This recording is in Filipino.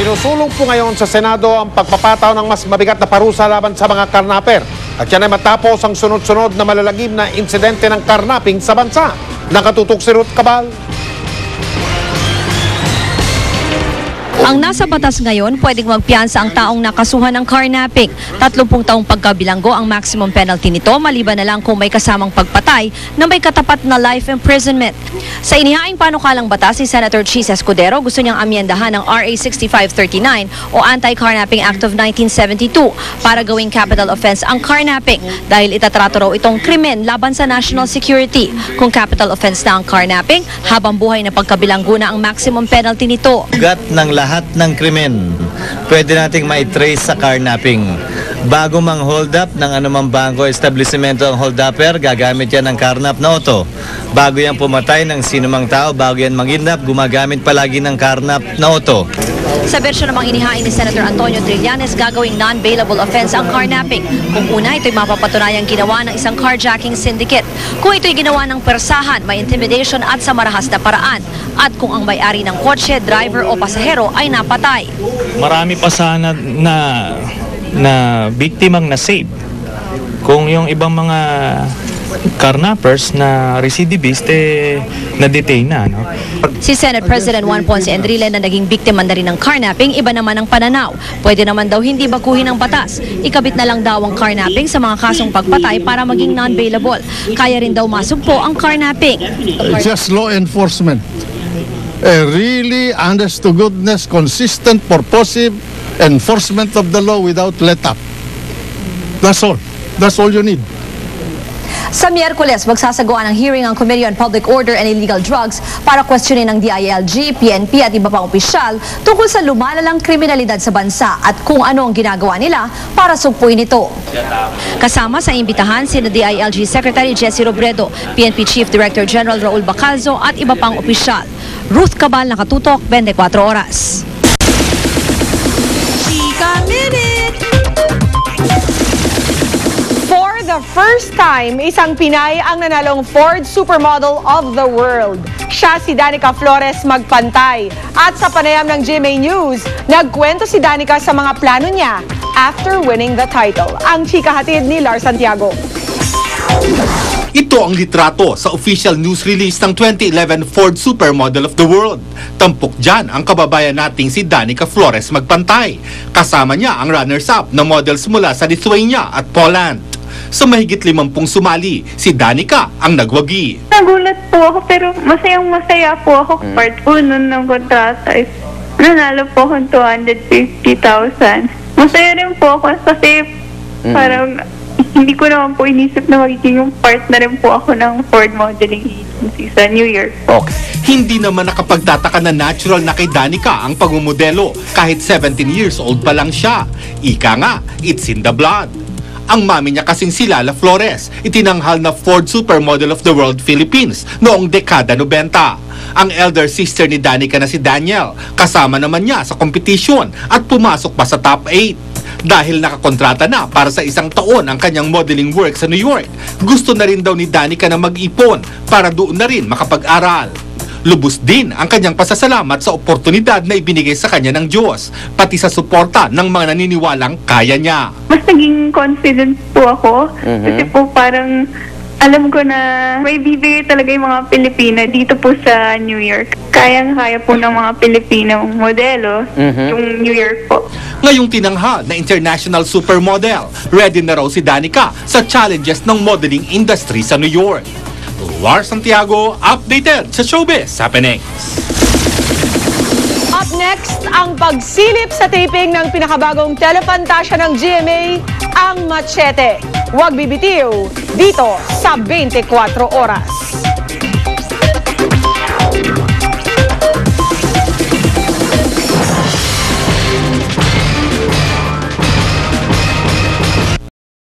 Sinusulong po ngayon sa Senado ang pagpapataw ng mas mabigat na parusa laban sa mga karnaper. At yan ay matapos ang sunod-sunod na malalagim na insidente ng karnaping sa bansa. Nakatutok si Ruth Cabal. Ang nasa batas ngayon, pwedeng magpiyansa ang taong nakasuhan ng carnapping. 30 taong pagkabilanggo ang maximum penalty nito, maliban na lang kung may kasamang pagpatay na may katapat na life imprisonment. Sa inihaing panukalang batas, si Senator Chis Escudero gusto niyang amyendahan ng RA 6539 o Anti-Carnapping Act of 1972 para gawing capital offense ang carnapping dahil itatrato raw itong krimen laban sa national security. Kung capital offense na ang carnapping, habang buhay na pagkabilanggo na ang maximum penalty nito. Ugat ng lahat ng krimen, pwede nating maitrace sa carnapping. Bago mang hold up ng anumang bangko establishmento ang hold upper, gagamit yan ng carnap na auto. Bago yan pumatay ng sinumang tao, bago yan mag-kidnap, gumagamit palagi ng carnap na auto. Sa bersyon namang inihain ni Senator Antonio Trillanes, gagawing non-bailable offense ang carnapping. Kung una, ito'y mapapatunayang ginawa ng isang carjacking syndicate. Kung ito'y ginawa ng persahan, may intimidation at sa marahas na paraan. At kung ang may-ari ng kotse, driver o pasahero ay napatay. Marami pa sana na biktimang na-save. Kung yung ibang mga carnappers na recidivist, na-detain na. No? Si Senate President Juan Ponce Enrile na naging biktima na rin ng carnapping, iba naman ang pananaw. Pwede naman daw hindi baguhin ang batas. Ikabit na lang daw ang carnapping sa mga kasong pagpatay para maging non-bailable. Kaya rin daw masugpo ang carnapping. Just law enforcement. A really, honest to goodness, consistent, purposive enforcement of the law without let-up. That's all. That's all you need. Sa Miyerkules, magsasagawa ng hearing ang Committee on Public Order and Illegal Drugs para questionin ng DILG, PNP at iba pang opisyal tungkol sa lumalalang kriminalidad sa bansa at kung ano ang ginagawa nila para sugpuin ito. Kasama sa imbitahan sina DILG Secretary Jessie Robredo, PNP Chief Director General Raul Bacalzo at iba pang opisyal. Ruth Cabal, Nakatutok, 24 Oras. Chika Minute! For the first time, isang Pinay ang nanalong Ford Supermodel of the World. Siya si Danica Flores Magpantay. At sa panayam ng GMA News, nagkwento si Danica sa mga plano niya after winning the title. Ang chika hatid ni Lar Santiago. Ito ang litrato sa official news release ng 2011 Ford Supermodel of the World. Tampok dyan ang kababayan nating si Danica Flores Magpantay. Kasama niya ang runners-up na models mula sa Lithuania at Poland. Sa mahigit 50 sumali, si Danica ang nagwagi. Nagulat po ako pero masayang-masaya po ako. Part po nun ng kontrata is nanalo po akong 250,000. Masaya rin po ako kasi parang hindi ko naman po inisip na magiging yung part na rin po ako ng Ford Modeling Agency sa New York. Okay. Hindi naman nakapagtataka na natural na kay Danica ang pagmumodelo kahit 17 years old pa lang siya. Ika nga, it's in the blood. Ang mami niya kasing si Lala Flores, itinanghal na Ford Supermodel of the World Philippines noong dekada 90. Ang elder sister ni Danica na si Daniel, kasama naman niya sa kompetisyon at pumasok pa sa top 8. Dahil nakakontrata na para sa isang taon ang kanyang modeling work sa New York, gusto na rin daw ni Danica na mag-ipon para doon na rin makapag-aral. Lubos din ang kanyang pasasalamat sa oportunidad na ibinigay sa kanya ng Diyos, pati sa suporta ng mga naniniwalang kaya niya. Mas naging confident po ako kasi po parang alam ko na may bibigay talaga yung mga Pilipina dito po sa New York. Kayang-kaya po ng mga Pilipinong modelo yung New York po. Ngayong tinanghal na international supermodel, ready na raw si Danica sa challenges ng modeling industry sa New York. Lar Santiago, updated sa Showbiz Happenings. Up next, ang pagsilip sa taping ng pinakabagong telepantasya ng GMA, ang Machete. Huwag bibitiw dito sa 24 Oras.